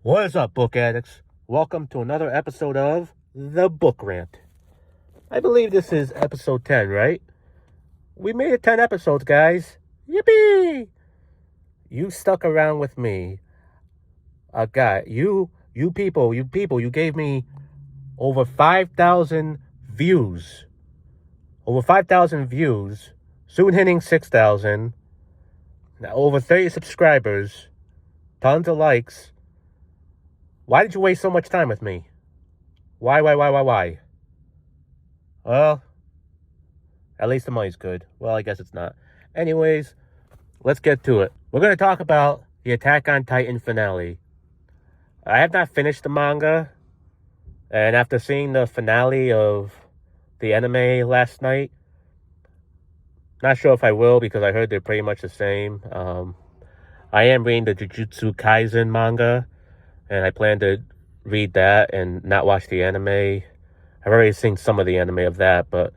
What is up, book addicts? Welcome to another episode of The Book Rant. I believe this is episode 10, right? We made it 10 episodes, guys. Yippee! You stuck around with me. You gave me over 5,000 views. Over 5,000 views. Soon hitting 6,000. Now over 30 subscribers. Tons of likes. Why did you waste so much time with me? Why? Well, at least the money's good. Well, I guess it's not. Anyways, let's get to it. We're going to talk about the Attack on Titan finale. I have not finished the manga, and after seeing the finale of the anime last night, not sure if I will because I heard they're pretty much the same. I am reading the Jujutsu Kaisen manga, and I plan to read that and not watch the anime. I've already seen some of the anime of that, but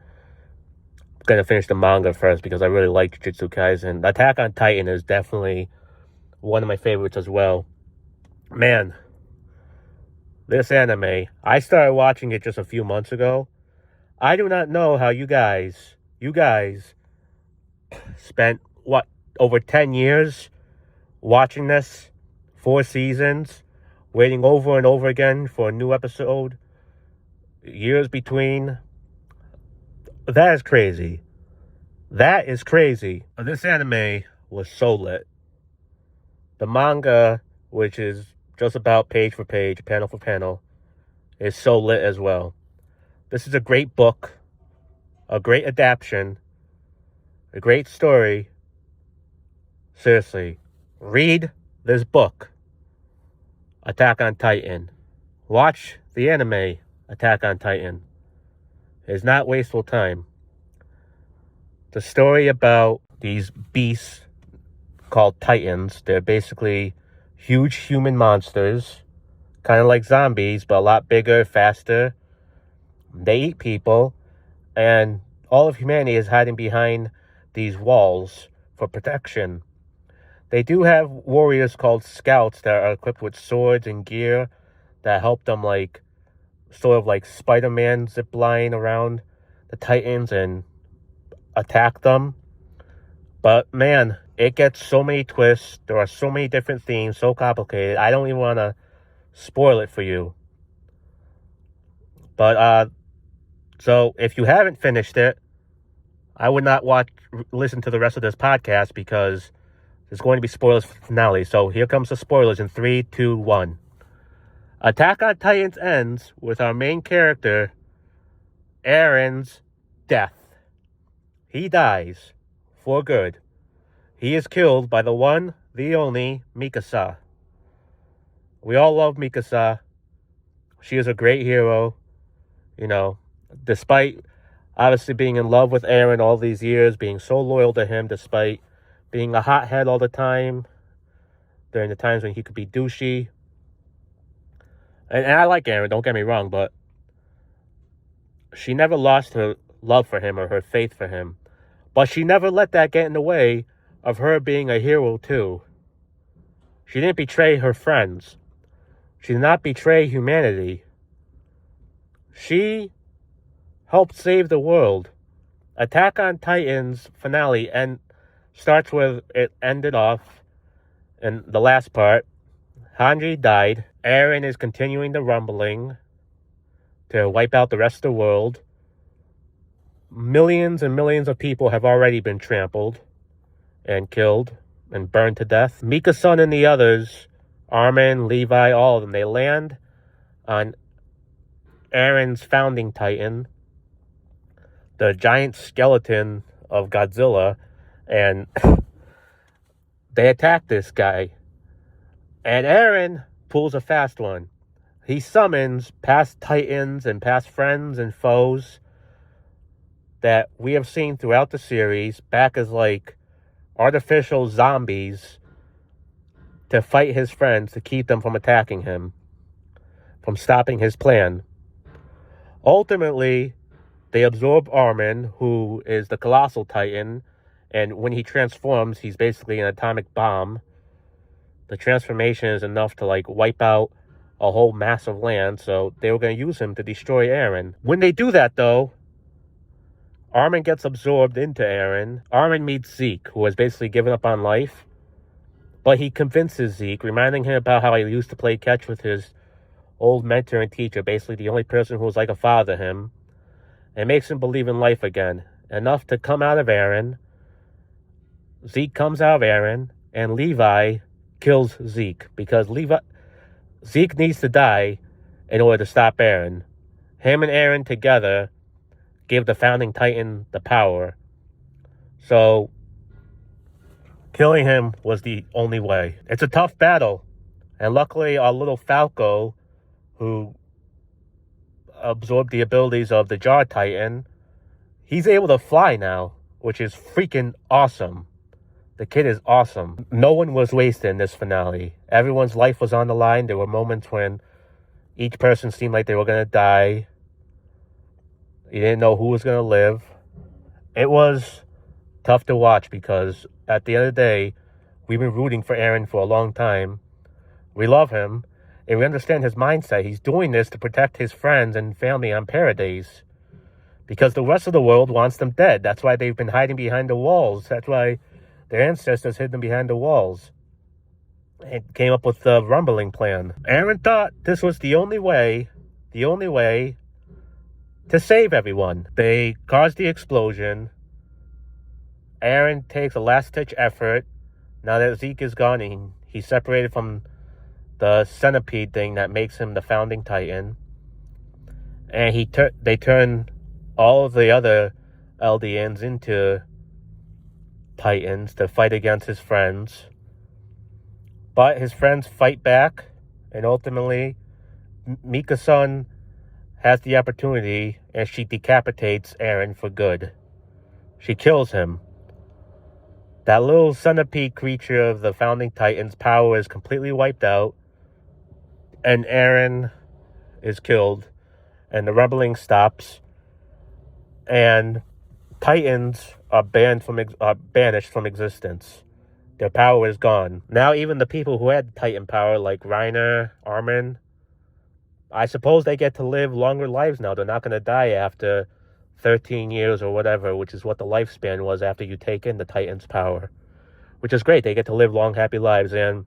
I'm going to finish the manga first because I really like Jujutsu Kaisen. Attack on Titan is definitely one of my favorites as well. Man, this anime, I started watching it just a few months ago. I do not know how you guys spent, over 10 years watching this, 4 seasons, waiting over and over again for a new episode, years between. That is crazy. This anime was so lit. The manga, which is just about page for page, panel for panel, is so lit as well. This is a great book, a great adaptation, a great story. Seriously, read this book, Attack on Titan. Watch the anime, Attack on Titan. It's not wasteful time. The story about these beasts called Titans. They're basically huge human monsters, kind of like zombies, but a lot bigger, faster. They eat people, and all of humanity is hiding behind these walls for protection. They do have warriors called scouts that are equipped with swords and gear that help them, sort of like Spider-Man zipline around the Titans and attack them. But man, it gets so many twists. There are so many different themes, so complicated. I don't even want to spoil it for you. But so if you haven't finished it, I would not listen to the rest of this podcast because there's going to be spoilers for the finale. So here comes the spoilers in 3, 2, 1. Attack on Titans ends with our main character, Eren's death. He dies for good. He is killed by the one, the only, Mikasa. We all love Mikasa. She is a great hero. Despite obviously being in love with Eren all these years, being so loyal to him, despite being a hothead all the time, during the times when he could be douchey. And I like Eren, don't get me wrong, but she never lost her love for him or her faith for him. But she never let that get in the way of her being a hero too. She didn't betray her friends. She did not betray humanity. She helped save the world. Attack on Titan's finale starts where it ended off in the last part. Hanji died. Eren is continuing the rumbling to wipe out the rest of the world. Millions and millions of people have already been trampled and killed and burned to death. Mikasa and the others, Armin, Levi, all of them, they land on Eren's founding Titan, the giant skeleton of Godzilla, and they attack this guy. And Eren pulls a fast one. He summons past Titans and past friends and foes that we have seen throughout the series back as artificial zombies to fight his friends, to keep them from attacking him, from stopping his plan. Ultimately, they absorb Armin, who is the colossal Titan, and when he transforms, he's basically an atomic bomb the transformation is enough to like wipe out a whole mass of land, so they were going to use him to destroy Eren. When they do that, though, Armin gets absorbed into Eren. Armin meets Zeke, who has basically given up on life, but he convinces Zeke, reminding him about how he used to play catch with his old mentor and teacher, basically the only person who was like a father to him, and makes him believe in life again, enough to come out of Eren. Zeke comes out of Eren, and Levi kills Zeke, because Zeke needs to die in order to stop Eren. Him and Eren together give the Founding Titan the power. So, killing him was the only way. It's a tough battle. And luckily, our little Falco, who absorbed the abilities of the Jar Titan, he's able to fly now, which is freaking awesome. The kid is awesome. No one was wasted in this finale. Everyone's life was on the line. There were moments when each person seemed like they were going to die. You didn't know who was going to live. It was tough to watch because at the end of the day, we've been rooting for Eren for a long time. We love him, and we understand his mindset. He's doing this to protect his friends and family on Paradise because the rest of the world wants them dead. That's why they've been hiding behind the walls. That's why their ancestors hid them behind the walls and came up with the rumbling plan. Eren thought this was the only way to save everyone. They caused the explosion. Eren takes a last-ditch effort. Now that Zeke is gone, and he's separated from the centipede thing that makes him the Founding Titan. And they turn all of the other Eldians into Titans to fight against his friends. But his friends fight back, and ultimately, Mika-san has the opportunity, and she decapitates Eren for good. She kills him. That little centipede creature of the Founding Titans' power is completely wiped out, and Eren is killed, and the rumbling stops, and Titans are banished from existence. Their power is gone. Now even the people who had Titan power, like Reiner, Armin, I suppose they get to live longer lives now. They're not going to die after 13 years or whatever, which is what the lifespan was after you take in the Titan's power. Which is great. They get to live long, happy lives. And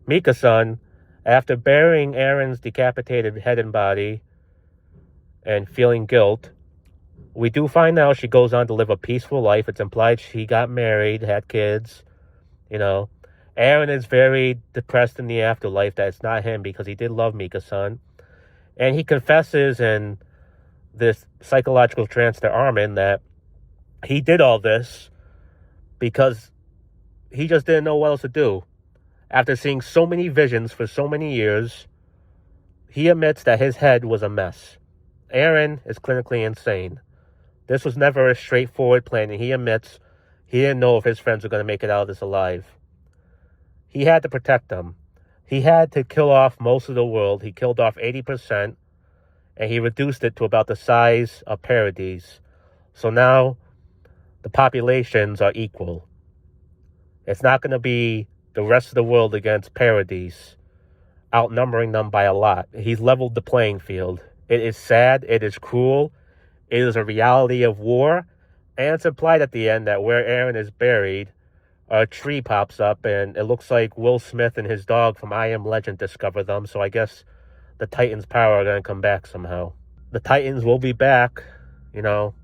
Mika-san, after burying Eren's decapitated head and body and feeling guilt, we do find out she goes on to live a peaceful life. It's implied she got married, had kids, you know. Eren is very depressed in the afterlife that it's not him because he did love Mika-san. And he confesses in this psychological trance to Armin that he did all this because he just didn't know what else to do. After seeing so many visions for so many years, he admits that his head was a mess. Eren is clinically insane. This was never a straightforward plan, and he admits he didn't know if his friends were going to make it out of this alive. He had to protect them. He had to kill off most of the world. He killed off 80%, and he reduced it to about the size of Paradise. So now the populations are equal. It's not going to be the rest of the world against Paradise, outnumbering them by a lot. He's leveled the playing field. It is sad. It is cruel. It is a reality of war. And it's implied at the end that where Eren is buried, a tree pops up, and it looks like Will Smith and his dog from I Am Legend discover them. So I guess the Titans' power are going to come back somehow. The Titans will be back. You know,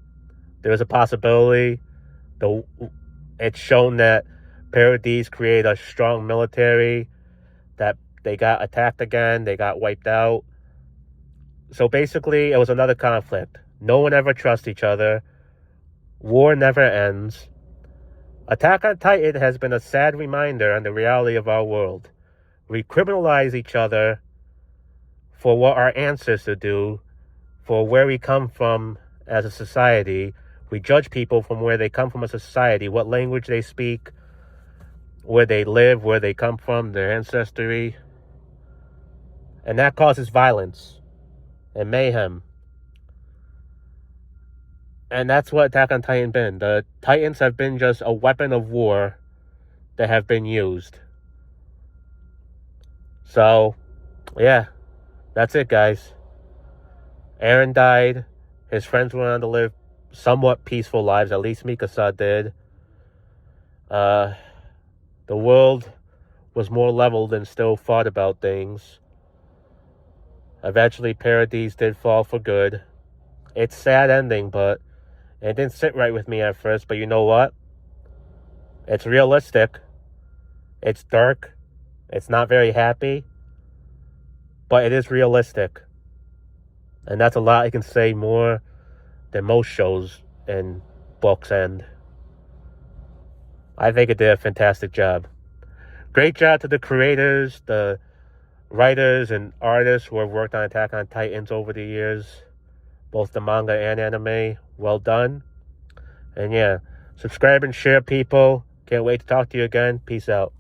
there's a possibility. It's shown that Paradise created a strong military, that they got attacked again, they got wiped out. So basically, it was another conflict. No one ever trusts each other. War never ends. Attack on Titan has been a sad reminder on the reality of our world. We criminalize each other for what our ancestors do, for where we come from as a society. We judge people from where they come from as a society, what language they speak, where they live, where they come from, their ancestry. And that causes violence and mayhem. And that's what Attack on Titan been. The Titans have been just a weapon of war that have been used. So, yeah, that's it, guys. Aaron died. His friends went on to live somewhat peaceful lives. At least Mikasa did. The world was more leveled and still fought about things. Eventually, Paradise did fall for good. It's sad ending, but it didn't sit right with me at first. But you know what? It's realistic. It's dark. It's not very happy. But it is realistic. And that's a lot I can say more than most shows and books end. I think it did a fantastic job. Great job to the creators, the writers and artists who have worked on Attack on Titans over the years, both the manga and anime. Well done. And yeah, subscribe and share, people. Can't wait to talk to you again. Peace out.